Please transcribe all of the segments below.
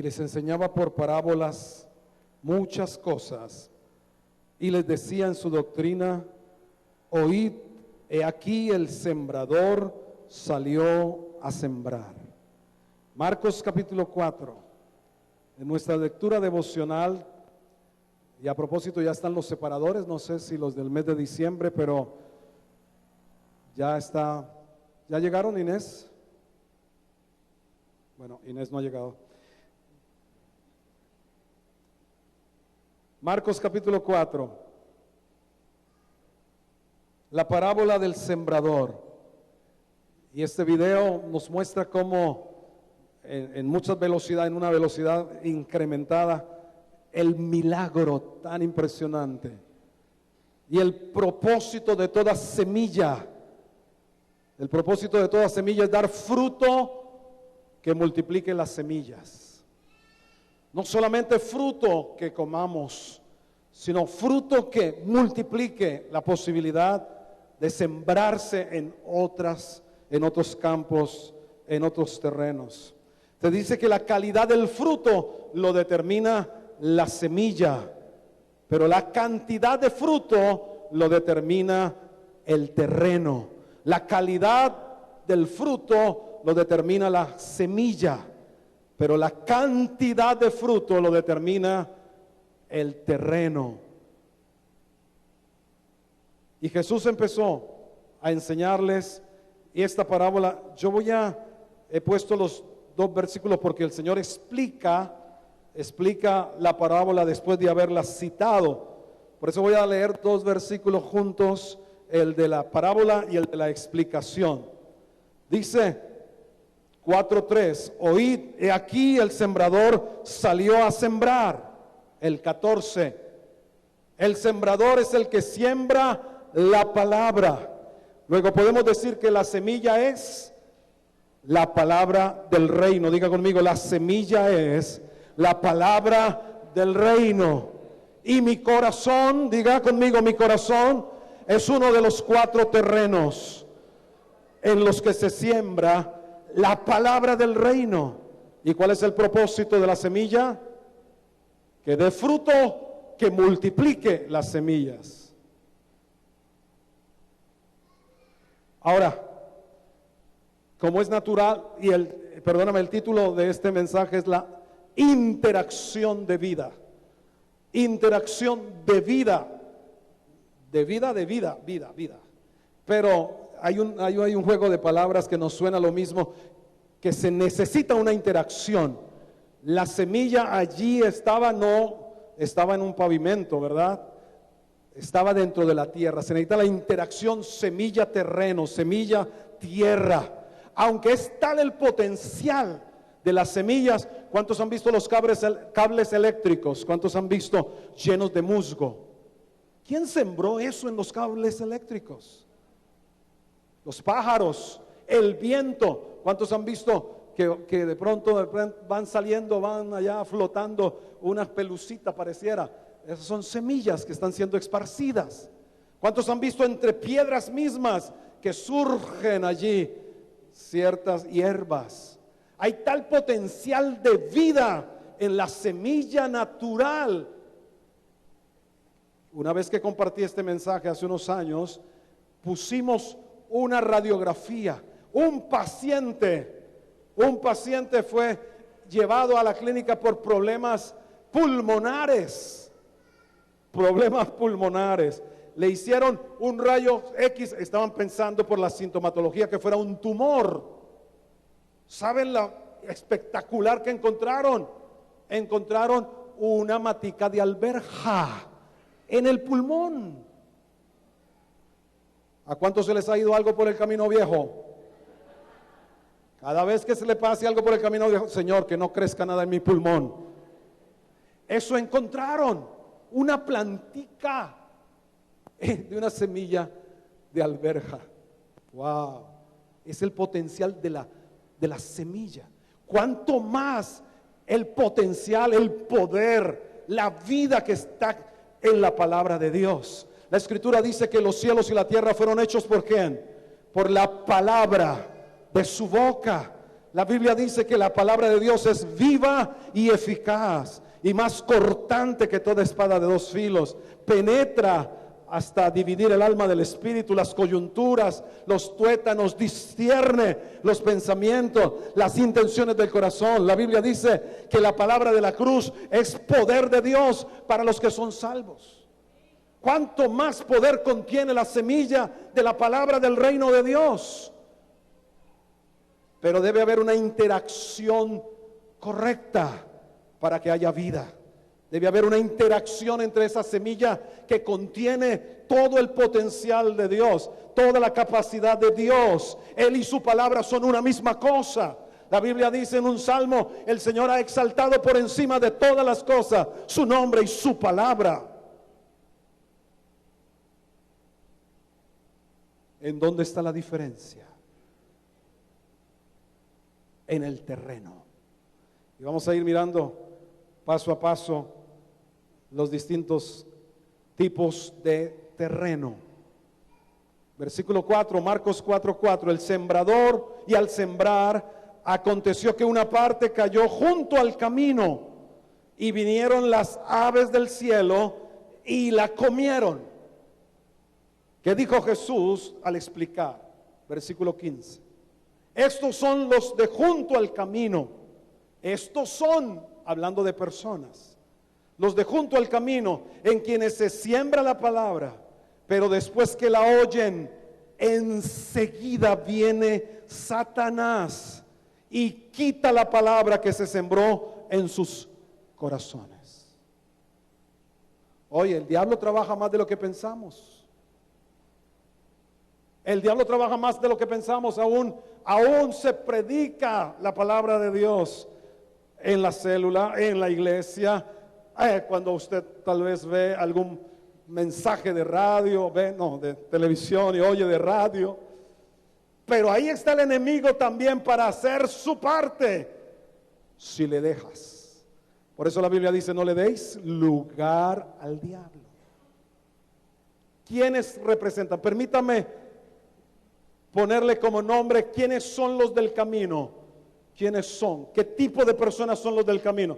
les enseñaba por parábolas muchas cosas y les decía en su doctrina: oíd, he aquí el sembrador salió a sembrar. Marcos capítulo 4, en nuestra lectura devocional, y a propósito ya están los separadores, no sé si los del mes de diciembre, pero ya está. ¿Ya llegaron, Inés? Bueno, Inés no ha llegado. Marcos capítulo 4, la parábola del sembrador. Y este video nos muestra cómo en mucha velocidad, en una velocidad incrementada, el milagro tan impresionante y el propósito de toda semilla. El propósito de toda semilla es dar fruto que multiplique las semillas. No solamente fruto que comamos, sino fruto que multiplique la posibilidad de sembrarse en otros campos, en otros terrenos. Se dice que la calidad del fruto lo determina la semilla, pero la cantidad de fruto lo determina el terreno. La calidad del fruto lo determina la semilla, pero la cantidad de fruto lo determina el terreno. Y Jesús empezó a enseñarles esta parábola. He puesto los dos versículos porque el Señor explica la parábola después de haberla citado. Por eso voy a leer dos versículos juntos, el de la parábola y el de la explicación. Dice 4:3, oíd, he aquí el sembrador salió a sembrar. El 14, el sembrador es el que siembra la palabra. Luego podemos decir que la semilla es la palabra del reino. Diga conmigo, la semilla es la palabra del reino. Y mi corazón, diga conmigo, mi corazón es uno de los 4 terrenos en los que se siembra la palabra del reino. ¿Y cuál es el propósito de la semilla? Que dé fruto que multiplique las semillas. Ahora, como es natural, y el título de este mensaje es la interacción de vida. Interacción de vida. De vida. Pero hay un juego de palabras que nos suena lo mismo, que se necesita una interacción. La semilla allí no estaba en un pavimento, ¿verdad? Estaba dentro de la tierra. Se necesita la interacción semilla-terreno, semilla-tierra. Aunque es tal el potencial de las semillas, ¿cuántos han visto los cables eléctricos? ¿Cuántos han visto llenos de musgo? ¿Quién sembró eso en los cables eléctricos? Los pájaros, el viento. ¿Cuántos han visto que de pronto van saliendo, van allá flotando unas pelucitas pareciera? Esas son semillas que están siendo esparcidas. ¿Cuántos han visto entre piedras mismas que surgen allí ciertas hierbas? Hay tal potencial de vida en la semilla natural. Una vez que compartí este mensaje hace unos años, pusimos una radiografía. Un paciente fue llevado a la clínica por problemas pulmonares. Le hicieron un rayo X, estaban pensando por la sintomatología que fuera un tumor. ¿Saben la espectacular que encontraron? Encontraron una matica de alberja en el pulmón. ¿A cuántos se les ha ido algo por el camino viejo? Cada vez que se le pase algo por el camino viejo, Señor, que no crezca nada en mi pulmón. Eso encontraron, una plantica de una semilla de alberja. Wow, es el potencial de la semilla. Cuánto más el potencial, el poder, la vida que está en la palabra de Dios. La escritura dice que los cielos y la tierra fueron hechos ¿por quién? Por la palabra de su boca. La Biblia dice que la palabra de Dios es viva y eficaz y más cortante que toda espada de dos filos. Penetra hasta dividir el alma del espíritu, las coyunturas, los tuétanos, discierne los pensamientos, las intenciones del corazón. La Biblia dice que la palabra de la cruz es poder de Dios para los que son salvos. ¿Cuánto más poder contiene la semilla de la palabra del reino de Dios? Pero debe haber una interacción correcta para que haya vida. Debe haber una interacción entre esa semilla que contiene todo el potencial de Dios, toda la capacidad de Dios. Él y su palabra son una misma cosa. La Biblia dice en un salmo: el Señor ha exaltado por encima de todas las cosas su nombre y su palabra. ¿En dónde está la diferencia? En el terreno. Y vamos a ir mirando paso a paso los distintos tipos de terreno. Versículo 4, Marcos 4:4. El sembrador, y al sembrar, aconteció que una parte cayó junto al camino, y vinieron las aves del cielo y la comieron. ¿Qué dijo Jesús al explicar? Versículo 15. Estos son los de junto al camino. Estos son, hablando de personas, los de junto al camino, en quienes se siembra la palabra, pero después que la oyen, enseguida viene Satanás y quita la palabra que se sembró en sus corazones. Oye, el diablo trabaja más de lo que pensamos. El diablo trabaja más de lo que pensamos. Aún se predica la palabra de Dios en la célula, en la iglesia. Cuando usted tal vez ve algún mensaje de radio, de televisión y oye de radio. Pero ahí está el enemigo también para hacer su parte, si le dejas. Por eso la Biblia dice: no le deis lugar al diablo. ¿Quiénes representan? Permítame ponerle como nombre quiénes son los del camino. ¿Quiénes son? ¿Qué tipo de personas son los del camino?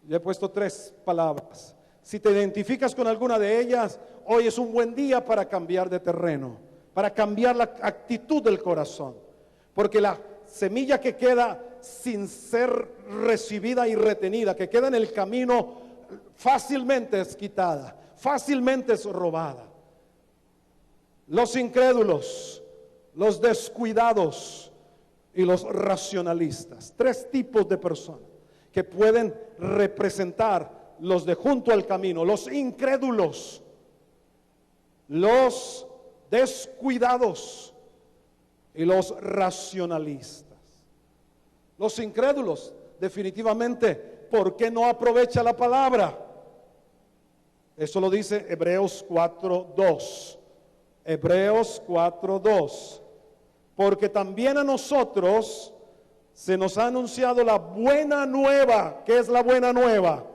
Le he puesto 3 palabras. Si te identificas con alguna de ellas, hoy es un buen día para cambiar de terreno, para cambiar la actitud del corazón. Porque la semilla que queda sin ser recibida y retenida, que queda en el camino, fácilmente es quitada, fácilmente es robada. Los incrédulos, los descuidados y los racionalistas. 3 tipos de personas que pueden representar los de junto al camino: los incrédulos, los descuidados y los racionalistas. Los incrédulos, definitivamente, ¿por qué no aprovecha la palabra? Eso lo dice Hebreos 4:2. Hebreos 4:2. Porque también a nosotros se nos ha anunciado la buena nueva. ¿Qué es la buena nueva?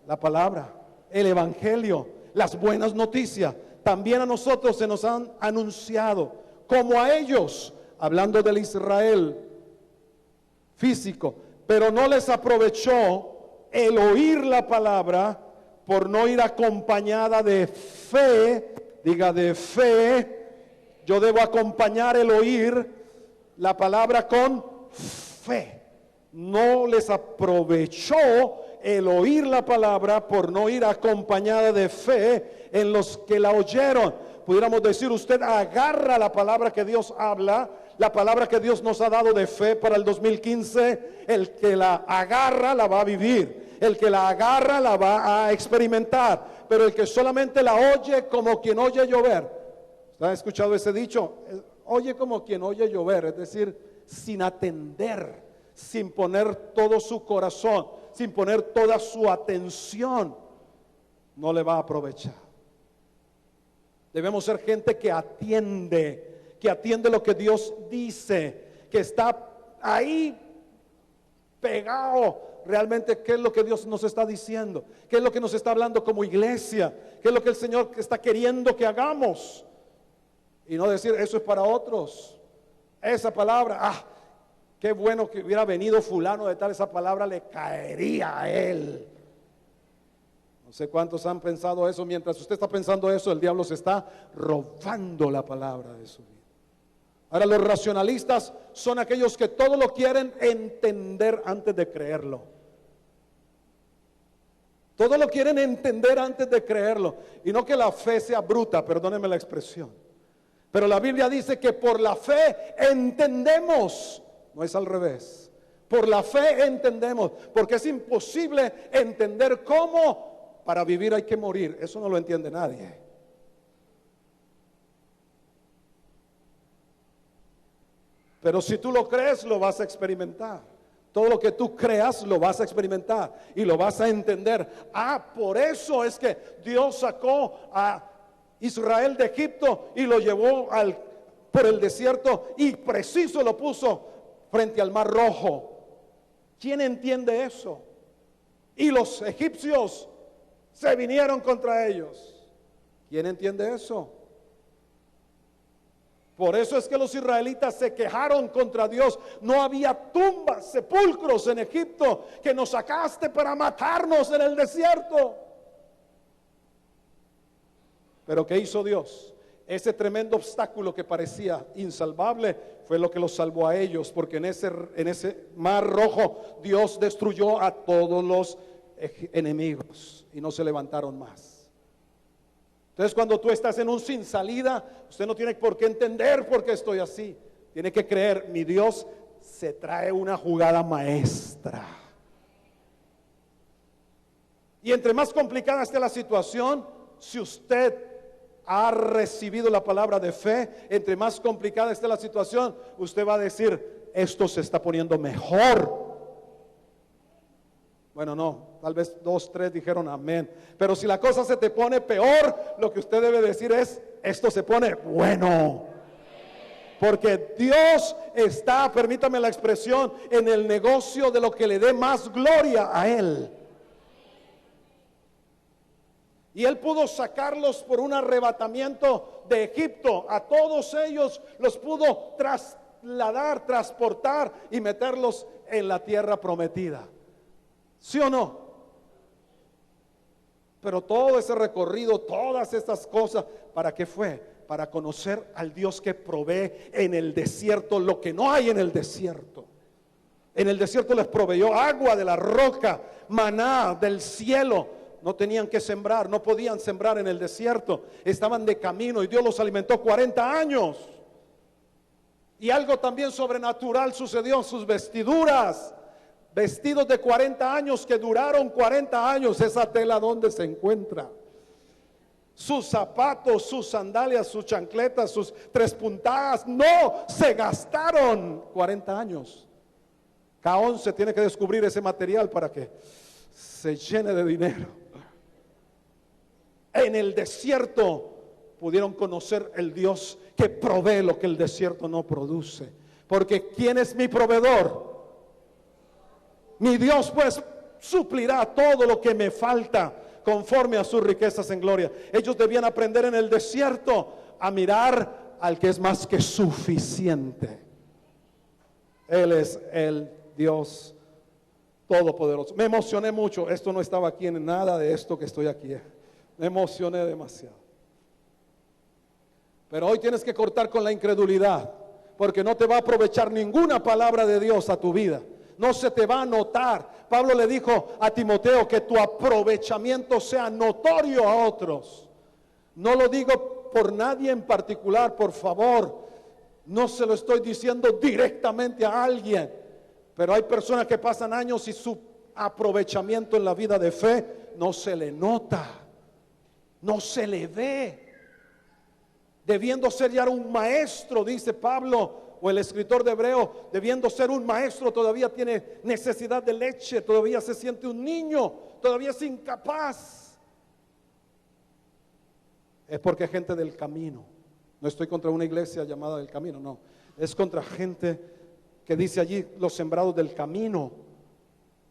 La palabra, el evangelio, las buenas noticias. También a nosotros se nos han anunciado, como a ellos, hablando del Israel físico, pero no les aprovechó el oír la palabra por no ir acompañada de fe. Diga, de fe. Yo debo acompañar el oír la palabra con fe. No les aprovechó el oír la palabra por no ir acompañada de fe en los que la oyeron. Pudiéramos decir, usted agarra la palabra que Dios habla, la palabra que Dios nos ha dado de fe para el 2015. El que la agarra la va a vivir, el que la agarra la va a experimentar. Pero el que solamente la oye como quien oye llover. ¿Usted ha escuchado ese dicho? Oye como quien oye llover, es decir, sin atender, sin poner todo su corazón, sin poner toda su atención, no le va a aprovechar. Debemos ser gente que atiende lo que Dios dice, que está ahí pegado. Realmente, ¿qué es lo que Dios nos está diciendo? ¿Qué es lo que nos está hablando como iglesia? ¿Qué es lo que el Señor está queriendo que hagamos? Y no decir, eso es para otros. Esa palabra, qué bueno que hubiera venido fulano de tal, esa palabra le caería a él. No sé cuántos han pensado eso. Mientras usted está pensando eso, el diablo se está robando la palabra de su vida. Ahora, los racionalistas son aquellos que todo lo quieren entender antes de creerlo. Todo lo quieren entender antes de creerlo. Y no que la fe sea bruta, perdónenme la expresión. Pero la Biblia dice que por la fe entendemos. No es al revés. Por la fe entendemos. Porque es imposible entender cómo para vivir hay que morir. Eso no lo entiende nadie. Pero si tú lo crees, lo vas a experimentar. Todo lo que tú creas, lo vas a experimentar y lo vas a entender. Por eso es que Dios sacó a Israel de Egipto y lo llevó por el desierto y preciso lo puso frente al Mar Rojo. ¿Quién entiende eso? Y los egipcios se vinieron contra ellos. ¿Quién entiende eso? Por eso es que los israelitas se quejaron contra Dios. No había tumbas, sepulcros en Egipto, que nos sacaste para matarnos en el desierto. Pero ¿qué hizo Dios? Ese tremendo obstáculo que parecía insalvable fue lo que los salvó a ellos, porque en ese Mar Rojo Dios destruyó a todos los enemigos y no se levantaron más. Entonces, cuando tú estás en un sin salida, usted no tiene por qué entender por qué estoy así. Tiene que creer, mi Dios se trae una jugada maestra. Y entre más complicada esté la situación, si usted ha recibido la palabra de fe, entre más complicada esté la situación, usted va a decir, esto se está poniendo mejor. Bueno, no, tal vez 2, 3 dijeron amén. Pero si la cosa se te pone peor, lo que usted debe decir es, esto se pone bueno. Porque Dios está, permítame la expresión, en el negocio de lo que le dé más gloria a Él. Y Él pudo sacarlos por un arrebatamiento de Egipto. A todos ellos los pudo trasladar, transportar y meterlos en la tierra prometida. ¿Sí o no? Pero todo ese recorrido, todas estas cosas, ¿para qué fue? Para conocer al Dios que provee en el desierto lo que no hay en el desierto. En el desierto les proveyó agua de la roca, maná del cielo. No tenían que sembrar, no podían sembrar en el desierto. Estaban de camino y Dios los alimentó 40 años. Y algo también sobrenatural sucedió en sus vestiduras. Vestidos de 40 años que duraron 40 años. Esa tela, ¿dónde se encuentra? Sus zapatos, sus sandalias, sus chancletas, sus 3 puntadas, no se gastaron 40 años. K11 tiene que descubrir ese material para que se llene de dinero. En el desierto pudieron conocer el Dios que provee lo que el desierto no produce. Porque ¿quién es mi proveedor? Mi Dios pues suplirá todo lo que me falta conforme a sus riquezas en gloria. Ellos debían aprender en el desierto a mirar al que es más que suficiente. Él es el Dios todopoderoso. Me emocioné mucho. Esto no estaba aquí en nada de esto que estoy aquí. Me emocioné demasiado. Pero hoy tienes que cortar con la incredulidad, porque no te va a aprovechar ninguna palabra de Dios a tu vida. No se te va a notar. Pablo le dijo a Timoteo que tu aprovechamiento sea notorio a otros. No lo digo por nadie en particular, por favor. No se lo estoy diciendo directamente a alguien. Pero hay personas que pasan años y su aprovechamiento en la vida de fe no se le nota, no se le ve. Debiendo ser ya un maestro, dice Pablo, o el escritor de Hebreo, debiendo ser un maestro, todavía tiene necesidad de leche, todavía se siente un niño, todavía es incapaz. Es porque gente del camino. No estoy contra una iglesia llamada del camino, no. Es contra gente que dice allí los sembrados del camino,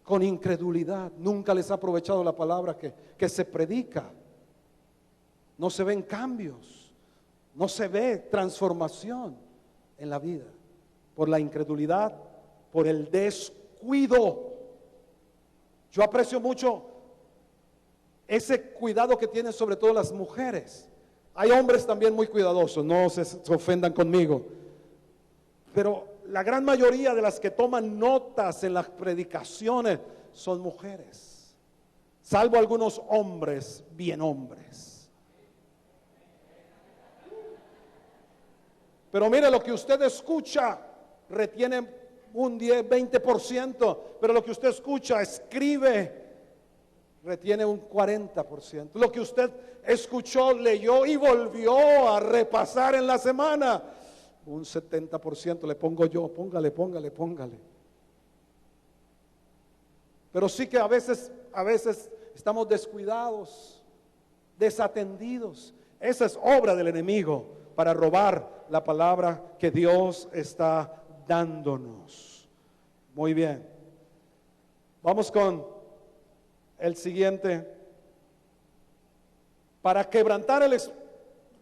con incredulidad. Nunca les ha aprovechado la palabra que se predica. No se ven cambios, no se ve transformación en la vida, por la incredulidad por el descuido. Yo aprecio mucho ese cuidado que tienen sobre todo las mujeres. Hay hombres también muy cuidadosos, no se ofendan conmigo. Pero la gran mayoría de las que toman notas en las predicaciones son mujeres. Salvo algunos hombres, bien hombres. Pero mire, lo que usted escucha retiene un 10, 20%, pero lo que usted escucha, escribe, retiene un 40%. Lo que usted escuchó, leyó y volvió a repasar en la semana, un 70% le pongo yo. Póngale. Pero sí que a veces estamos descuidados, desatendidos. Esa es obra del enemigo para robar la palabra que Dios está dándonos. Muy bien. Vamos con el siguiente. Para quebrantar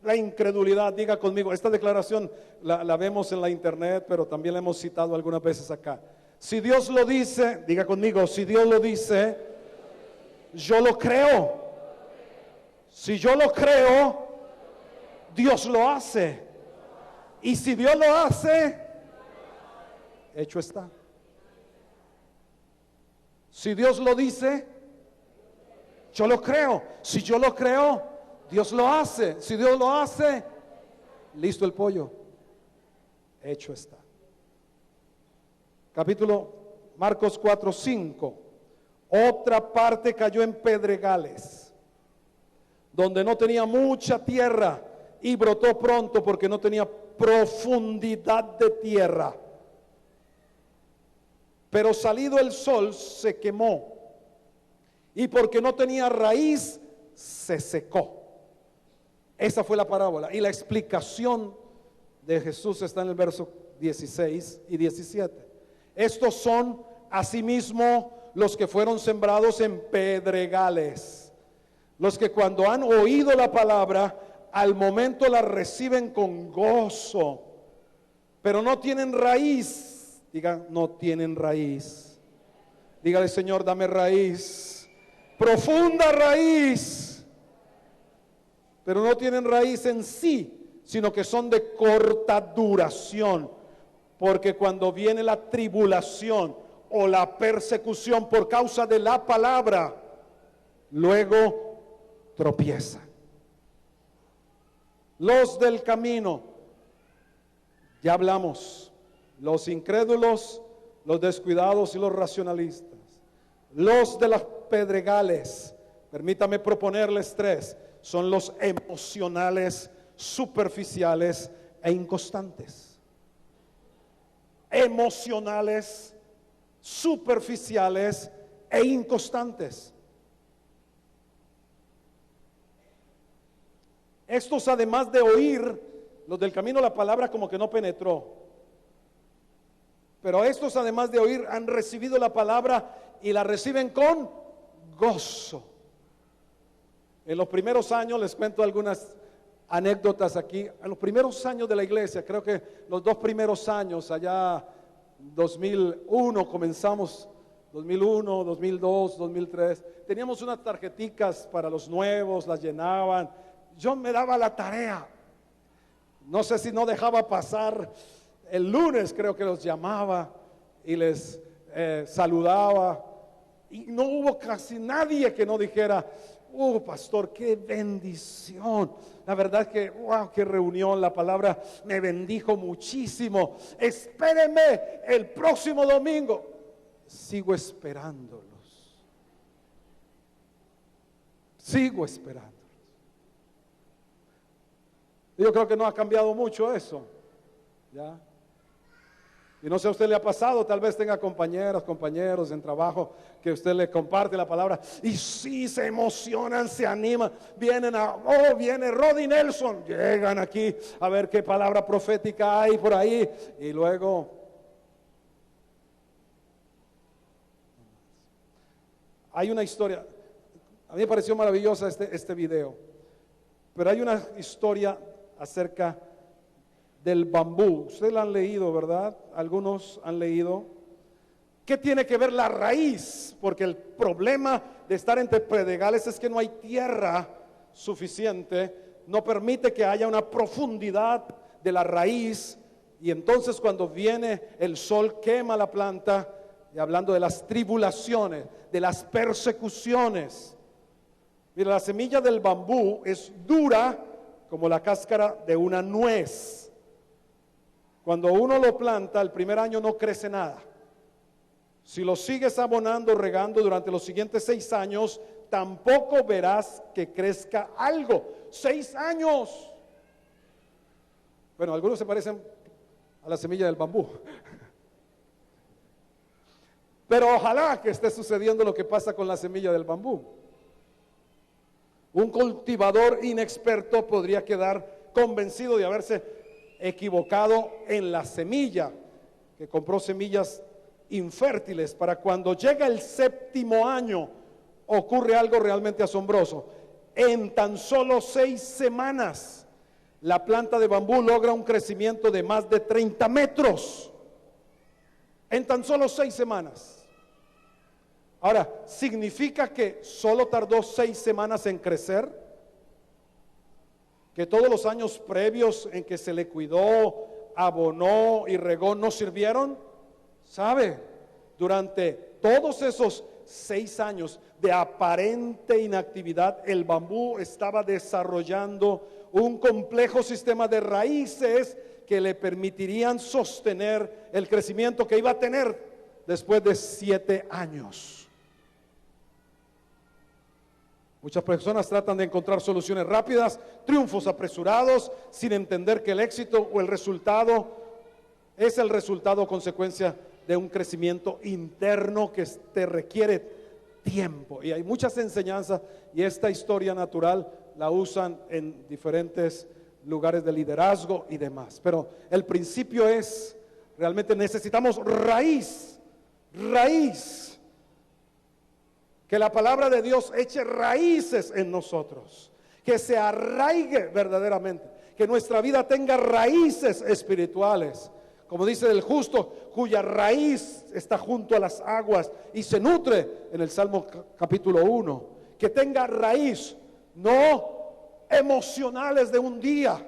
la incredulidad, diga conmigo, esta declaración la vemos en la internet, pero también la hemos citado algunas veces acá. Si Dios lo dice, diga conmigo, si Dios lo dice, yo lo creo. Si yo lo creo, Dios lo hace. Y si Dios lo hace, hecho está. Si Dios lo dice, yo lo creo. Si yo lo creo, Dios lo hace. Si Dios lo hace, listo el pollo, hecho está. Capítulo Marcos 4:5. Otra parte cayó en pedregales, donde no tenía mucha tierra, y brotó pronto porque no tenía profundidad de tierra. Pero salido el sol se quemó, y porque no tenía raíz se secó. Esa fue la parábola, y la explicación de Jesús está en el verso 16 y 17. Estos son asimismo los que fueron sembrados en pedregales, los que cuando han oído la palabra, al momento la reciben con gozo, pero no tienen raíz. Diga, no tienen raíz. Dígale, Señor, dame raíz, profunda raíz. Pero no tienen raíz en sí, sino que son de corta duración. Porque cuando viene la tribulación o la persecución por causa de la palabra, luego tropiezan. Los del camino, ya hablamos, los incrédulos, los descuidados y los racionalistas. Los de las pedregales, permítame proponerles tres, son los emocionales, superficiales e inconstantes. Emocionales, superficiales e inconstantes. Estos, además de oír, los del camino, la palabra como que no penetró. Pero estos, además de oír, han recibido la palabra y la reciben con gozo. En los primeros años, les cuento algunas anécdotas aquí. En los primeros años de la iglesia, creo que los 2 primeros años, allá 2001 comenzamos, 2001, 2002, 2003, teníamos unas tarjeticas para los nuevos, las llenaban. Yo me daba la tarea, no sé si no dejaba pasar, el lunes creo que los llamaba y les saludaba, y no hubo casi nadie que no dijera, pastor, qué bendición. La verdad que, wow, qué reunión, la palabra me bendijo muchísimo. Espéreme el próximo domingo. Sigo esperándolos. Sigo esperándolos. Yo creo que no ha cambiado mucho eso. ¿Ya? Y no sé a usted le ha pasado, tal vez tenga compañeros en trabajo que usted le comparte la palabra y sí se emocionan, se animan, viene Roddy Nelson, llegan aquí a ver qué palabra profética hay por ahí y luego hay una historia, a mí me pareció maravillosa este video, pero hay una historia acerca del bambú. Ustedes la han leído, ¿verdad? Algunos han leído. ¿Qué tiene que ver la raíz? Porque el problema de estar entre predegales es que no hay tierra suficiente, no permite que haya una profundidad de la raíz, y entonces cuando viene el sol quema la planta. Y hablando de las tribulaciones, de las persecuciones. Mira, la semilla del bambú es dura como la cáscara de una nuez. Cuando uno lo planta, el primer año no crece nada. Si lo sigues abonando, regando durante los siguientes 6 años, tampoco verás que crezca algo. 6 años. Bueno, algunos se parecen a la semilla del bambú. Pero ojalá que esté sucediendo lo que pasa con la semilla del bambú. Un cultivador inexperto podría quedar convencido de haberse equivocado en la semilla, que compró semillas infértiles. Para cuando llega el 7º año, ocurre algo realmente asombroso. En tan solo 6 semanas, la planta de bambú logra un crecimiento de más de 30 metros. En tan solo 6 semanas. Ahora, ¿significa que solo tardó 6 semanas en crecer? ¿Que todos los años previos en que se le cuidó, abonó y regó no sirvieron? ¿Sabe? Durante todos esos 6 años de aparente inactividad, el bambú estaba desarrollando un complejo sistema de raíces que le permitirían sostener el crecimiento que iba a tener después de 7 años. Muchas personas tratan de encontrar soluciones rápidas, triunfos apresurados, sin entender que el éxito o el resultado es el resultado o consecuencia de un crecimiento interno que te requiere tiempo. Y hay muchas enseñanzas, y esta historia natural la usan en diferentes lugares de liderazgo y demás. Pero el principio es, realmente necesitamos raíz. Que la palabra de Dios eche raíces en nosotros, que se arraigue verdaderamente, que nuestra vida tenga raíces espirituales, como dice el justo, cuya raíz está junto a las aguas y se nutre en el Salmo capítulo 1, que tenga raíz, no emocionales de un día,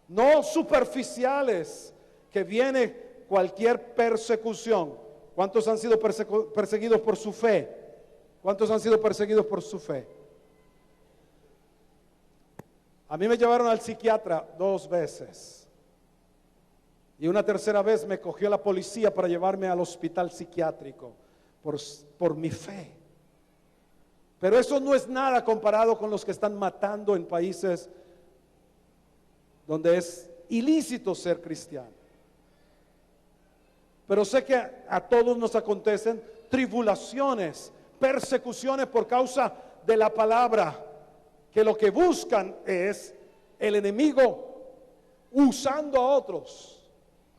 no superficiales, que viene cualquier persecución. ¿Cuántos han sido perseguidos por su fe? ¿Cuántos han sido perseguidos por su fe? A mí me llevaron al psiquiatra 2 veces. Y una tercera vez me cogió la policía para llevarme al hospital psiquiátrico por mi fe. Pero eso no es nada comparado con los que están matando en países donde es ilícito ser cristiano. Pero sé que a todos nos acontecen tribulaciones, persecuciones por causa de la palabra, que lo que buscan es el enemigo usando a otros.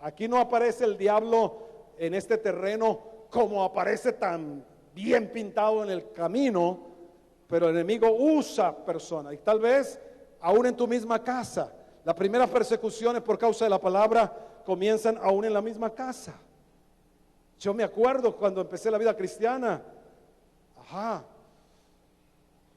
Aquí no aparece el diablo en este terreno como aparece tan bien pintado en el camino, pero el enemigo usa personas, y tal vez aún en tu misma casa. Las primeras persecuciones por causa de la palabra comienzan aún en la misma casa. Yo me acuerdo cuando empecé la vida cristiana,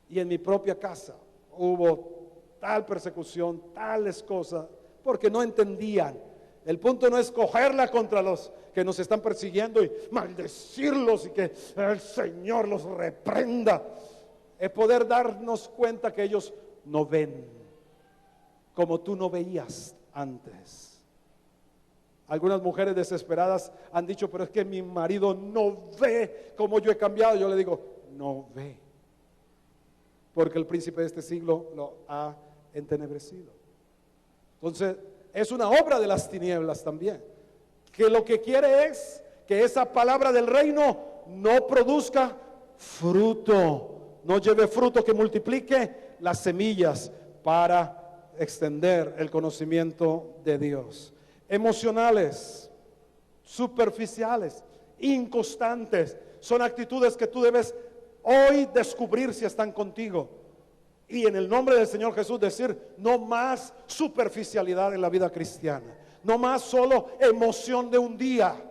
y en mi propia casa hubo tal persecución, tales cosas, porque no entendían. El punto no es cogerla contra los que nos están persiguiendo y maldecirlos y que el Señor los reprenda. Es poder darnos cuenta que ellos no ven como tú no veías antes. Algunas mujeres desesperadas han dicho, pero es que mi marido no ve como yo he cambiado. Yo le digo, no ve, porque el príncipe de este siglo lo ha entenebrecido. Entonces, es una obra de las tinieblas también, que lo que quiere es que esa palabra del reino no produzca fruto, no lleve fruto que multiplique las semillas para extender el conocimiento de Dios. Emocionales, superficiales, inconstantes, son actitudes que tú debes hoy descubrir si están contigo, y en el nombre del Señor Jesús decir, no más superficialidad en la vida cristiana, no más solo emoción de un día,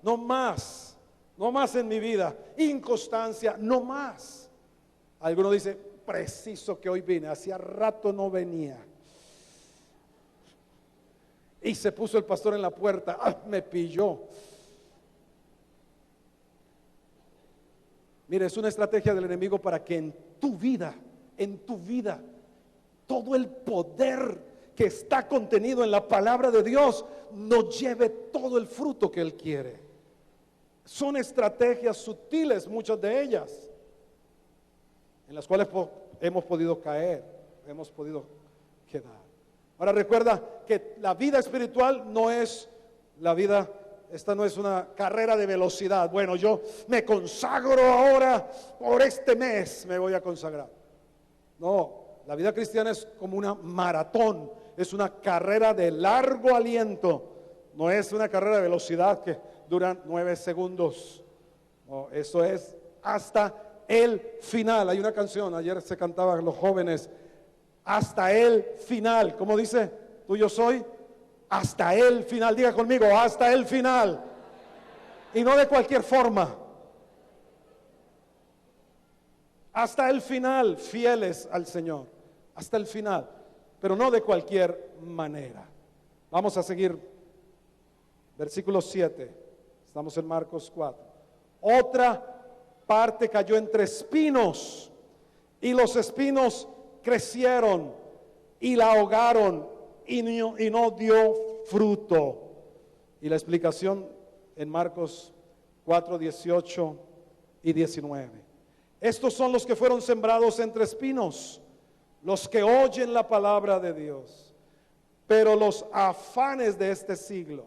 no más. no más en mi vida. Inconstancia, no más. Alguno dice, preciso que hoy vine, hacía rato no venía. Y se puso el pastor en la puerta, me pilló. Mire, es una estrategia del enemigo para que en tu vida, todo el poder que está contenido en la palabra de Dios nos lleve todo el fruto que Él quiere. Son estrategias sutiles, muchas de ellas, en las cuales hemos podido caer, hemos podido quedar. Ahora recuerda que la vida espiritual no es la vida, esta no es una carrera de velocidad. Bueno, yo me consagro ahora, por este mes me voy a consagrar. No, la vida cristiana es como una maratón, es una carrera de largo aliento, no es una carrera de velocidad que dura 9 segundos. No, eso es hasta el final. Hay una canción, ayer se cantaba a los jóvenes, hasta el final. ¿Cómo dice? Tú yo soy hasta el final. Diga conmigo, hasta el final. Y no de cualquier forma. Hasta el final, fieles al Señor. Hasta el final, pero no de cualquier manera. Vamos a seguir. Versículo 7. Estamos en Marcos 4. Otra parte cayó entre espinos, y los espinos crecieron y la ahogaron y no dio fruto. Y la explicación en Marcos 4, 18 y 19. Estos son los que fueron sembrados entre espinos, los que oyen la palabra de Dios, pero los afanes de este siglo,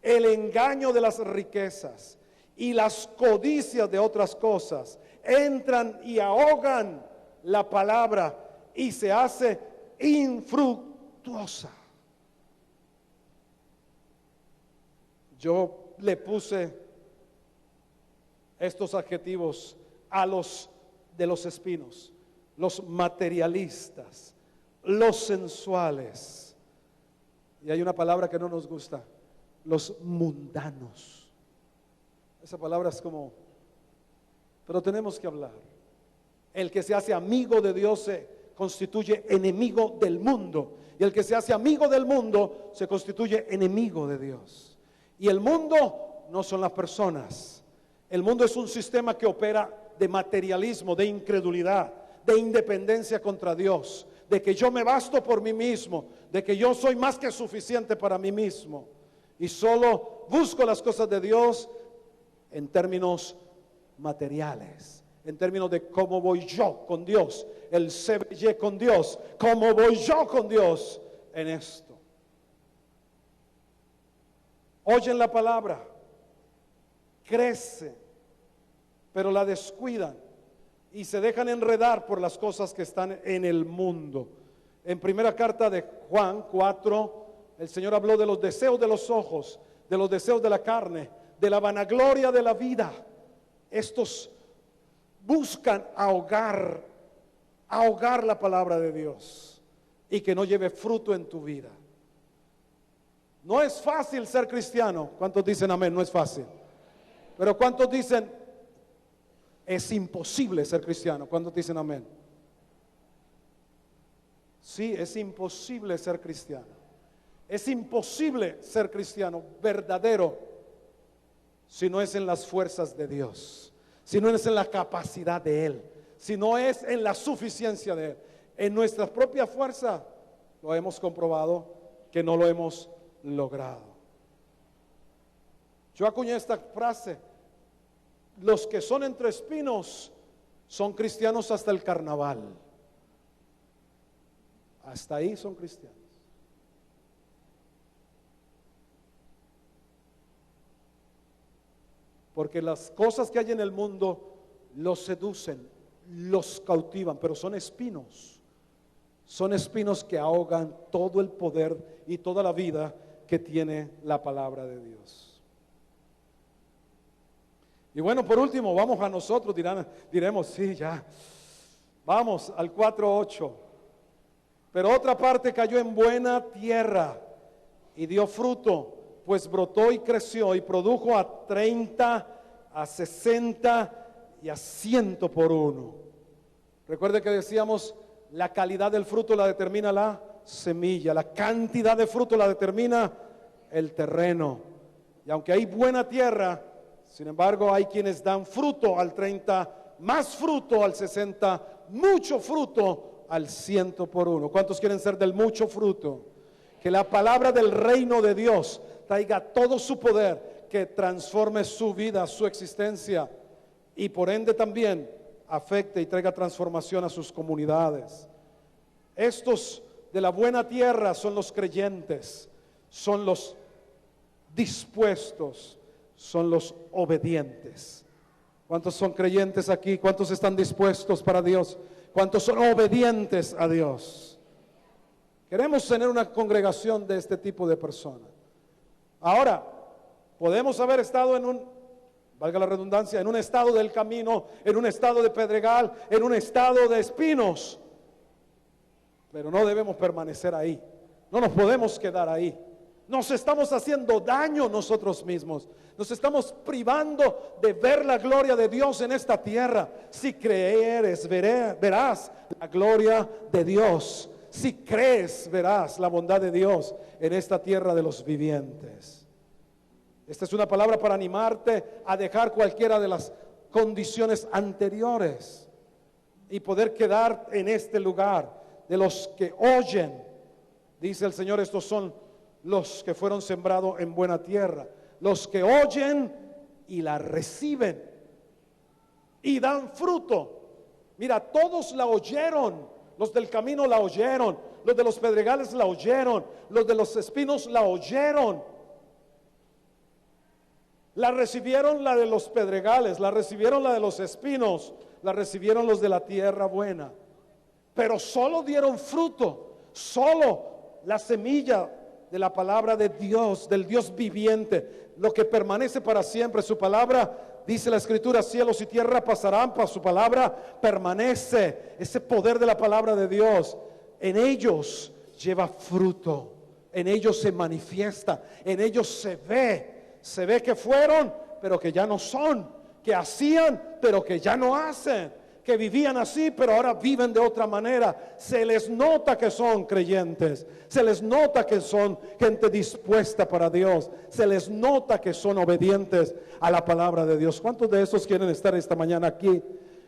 el engaño de las riquezas y las codicias de otras cosas entran y ahogan la palabra y se hace infructuosa. Yo le puse estos adjetivos a los de los espinos: los materialistas, los sensuales, y hay una palabra que no nos gusta, los mundanos. Esa palabra es como, pero tenemos que hablar. El que se hace amigo de Dios se constituye enemigo del mundo, y el que se hace amigo del mundo se constituye enemigo de Dios. Y el mundo no son las personas. El mundo es un sistema que opera de materialismo, de incredulidad, de independencia contra Dios, de que yo me basto por mí mismo, de que yo soy más que suficiente para mí mismo y solo busco las cosas de Dios en términos materiales, en términos de cómo voy yo con Dios, el CBY con Dios, cómo voy yo con Dios en esto. Oyen la palabra, crece, pero la descuidan y se dejan enredar por las cosas que están en el mundo. En primera carta de Juan 4, el Señor habló de los deseos de los ojos, de los deseos de la carne, de la vanagloria de la vida. Estos buscan ahogar la palabra de Dios y que no lleve fruto en tu vida. No es fácil ser cristiano. ¿Cuántos dicen amén? No es fácil. Pero ¿cuántos dicen es imposible ser cristiano? ¿Cuántos dicen amén? Sí, es imposible ser cristiano. Es imposible ser cristiano verdadero si no es en las fuerzas de Dios, si no es en la capacidad de Él, si no es en la suficiencia de Él. En nuestra propia fuerza lo hemos comprobado que no lo hemos logrado. Yo acuñé esta frase: los que son entre espinos son cristianos hasta el carnaval. Hasta ahí son cristianos. Porque las cosas que hay en el mundo los seducen, los cautivan, pero son espinos. Son espinos que ahogan todo el poder y toda la vida que tiene la palabra de Dios. Y bueno, por último, vamos a nosotros, diremos, sí, ya. Vamos al 4:8. Pero otra parte cayó en buena tierra y dio fruto, pues brotó y creció y produjo a 30 a 60 y a 100 por uno. Recuerde que decíamos, la calidad del fruto la determina la semilla, la cantidad de fruto la determina el terreno. Y aunque hay buena tierra, sin embargo hay quienes dan fruto al 30, más fruto al 60, mucho fruto al 100 por uno. ¿Cuántos quieren ser del mucho fruto? Que la palabra del reino de Dios traiga todo su poder, que transforme su vida, su existencia, y por ende también afecte y traiga transformación a sus comunidades. Estos de la buena tierra son los creyentes, son los dispuestos, son los obedientes. ¿Cuántos son creyentes aquí? ¿Cuántos están dispuestos para Dios? ¿Cuántos son obedientes a Dios? Queremos tener una congregación de este tipo de personas. Ahora, podemos haber estado en un, valga la redundancia, en un estado del camino, en un estado de pedregal, en un estado de espinos, pero no debemos permanecer ahí. No nos podemos quedar ahí. Nos estamos haciendo daño nosotros mismos. Nos estamos privando de ver la gloria de Dios en esta tierra. Si creeres, verás la gloria de Dios. Si crees, verás la bondad de Dios en esta tierra de los vivientes. Esta es una palabra para animarte a dejar cualquiera de las condiciones anteriores y poder quedar en este lugar. De los que oyen, dice el Señor, estos son los que fueron sembrados en buena tierra, los que oyen y la reciben y dan fruto. Mira, todos la oyeron, los del camino la oyeron, los de los pedregales la oyeron, los de los espinos la oyeron. La recibieron la de los pedregales, la recibieron la de los espinos, la recibieron los de la tierra buena. Pero solo dieron fruto, solo la semilla de la palabra de Dios, del Dios viviente, lo que permanece para siempre. Su palabra, dice la Escritura, cielos y tierra pasarán, pero su palabra permanece. Ese poder de la palabra de Dios en ellos lleva fruto, en ellos se manifiesta, en ellos se ve que fueron, pero que ya no son, que hacían, pero que ya no hacen, que vivían así, pero ahora viven de otra manera. Se les nota que son creyentes, se les nota que son gente dispuesta para Dios, se les nota que son obedientes a la palabra de Dios. ¿Cuántos de esos quieren estar esta mañana aquí?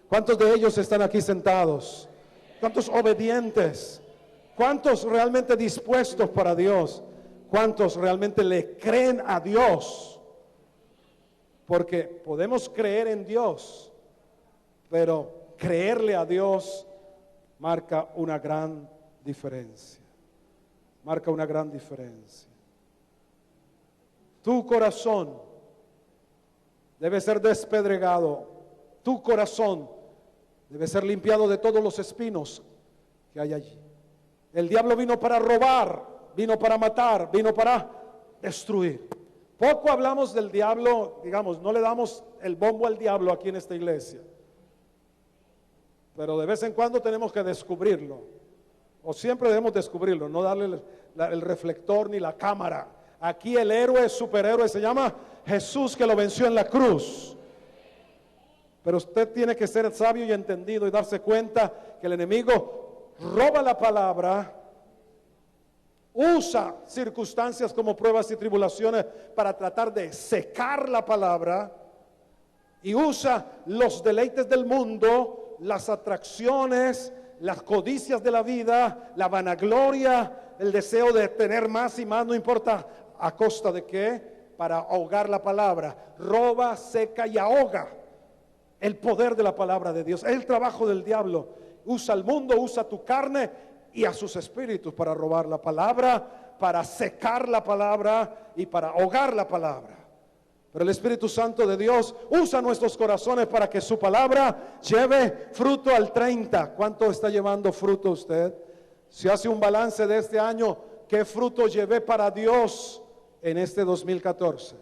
¿Cuántos de ellos están aquí sentados? ¿Cuántos obedientes? ¿Cuántos realmente dispuestos para Dios? ¿Cuántos realmente le creen a Dios? Porque podemos creer en Dios, pero creerle a Dios marca una gran diferencia. Marca una gran diferencia. Tu corazón debe ser despedregado. Tu corazón debe ser limpiado de todos los espinos que hay allí. El diablo vino para robar, vino para matar, vino para destruir. Poco hablamos del diablo, digamos, no le damos el bombo al diablo aquí en esta iglesia. Pero de vez en cuando tenemos que descubrirlo, o siempre debemos descubrirlo, no darle el reflector ni la cámara. Aquí el héroe, superhéroe se llama Jesús, que lo venció en la cruz. Pero usted tiene que ser sabio y entendido y darse cuenta que el enemigo roba la palabra, usa circunstancias como pruebas y tribulaciones para tratar de secar la palabra, y usa los deleites del mundo, las atracciones, las codicias de la vida, la vanagloria, el deseo de tener más y más, no importa a costa de qué, para ahogar la palabra. Roba, seca y ahoga el poder de la palabra de Dios. Es el trabajo del diablo. Usa el mundo, usa tu carne y a sus espíritus para robar la palabra, para secar la palabra y para ahogar la palabra. Pero el Espíritu Santo de Dios usa nuestros corazones para que su palabra lleve fruto al 30. ¿Cuánto está llevando fruto usted? Si hace un balance de este año, ¿qué fruto llevé para Dios en este 2014?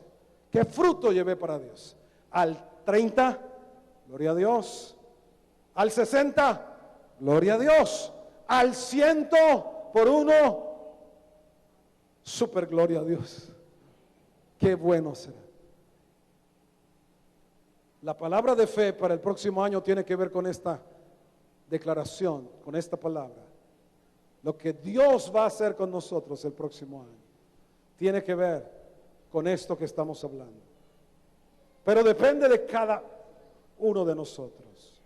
¿Qué fruto llevé para Dios? Al 30, gloria a Dios. Al 60, gloria a Dios. Al 100 por uno, super gloria a Dios. Qué bueno será. La palabra de fe para el próximo año tiene que ver con esta declaración, con esta palabra. Lo que Dios va a hacer con nosotros el próximo año tiene que ver con esto que estamos hablando. Pero depende de cada uno de nosotros,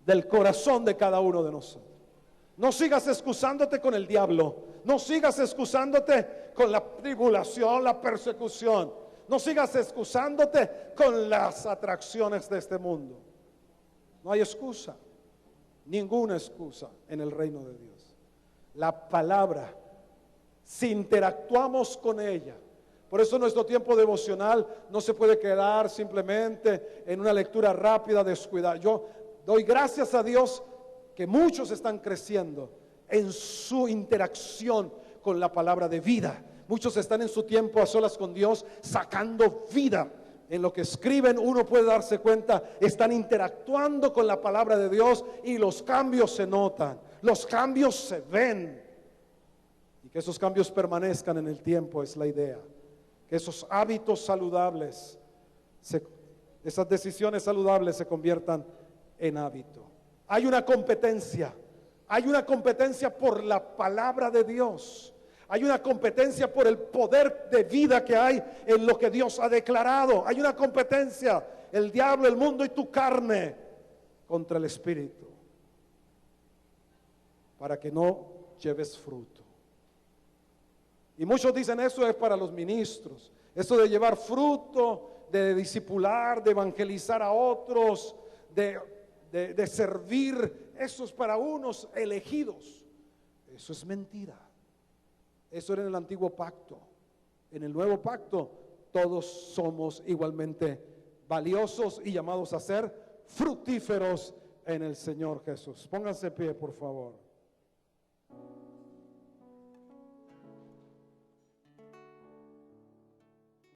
del corazón de cada uno de nosotros. No sigas excusándote con el diablo, no sigas excusándote con la tribulación, la persecución, no sigas excusándote con las atracciones de este mundo. No hay excusa, ninguna excusa en el reino de Dios. La palabra, si interactuamos con ella, por eso nuestro tiempo devocional no se puede quedar simplemente en una lectura rápida, descuidada. Yo doy gracias a Dios que muchos están creciendo en su interacción con la palabra de vida. Muchos están en su tiempo a solas con Dios sacando vida. En lo que escriben uno puede darse cuenta, están interactuando con la palabra de Dios y los cambios se notan, los cambios se ven. Y que esos cambios permanezcan en el tiempo es la idea. Que esos hábitos saludables, esas decisiones saludables se conviertan en hábito. Hay una competencia por la palabra de Dios. Hay una competencia por el poder de vida que hay en lo que Dios ha declarado. Hay una competencia, el diablo, el mundo y tu carne contra el espíritu, para que no lleves fruto. Y muchos dicen eso es para los ministros, eso de llevar fruto, de discipular, de evangelizar a otros, de servir, eso es para unos elegidos. Eso es mentira. Eso era en el antiguo pacto. En el nuevo pacto todos somos igualmente valiosos y llamados a ser fructíferos en el Señor Jesús. Pónganse de pie, por favor.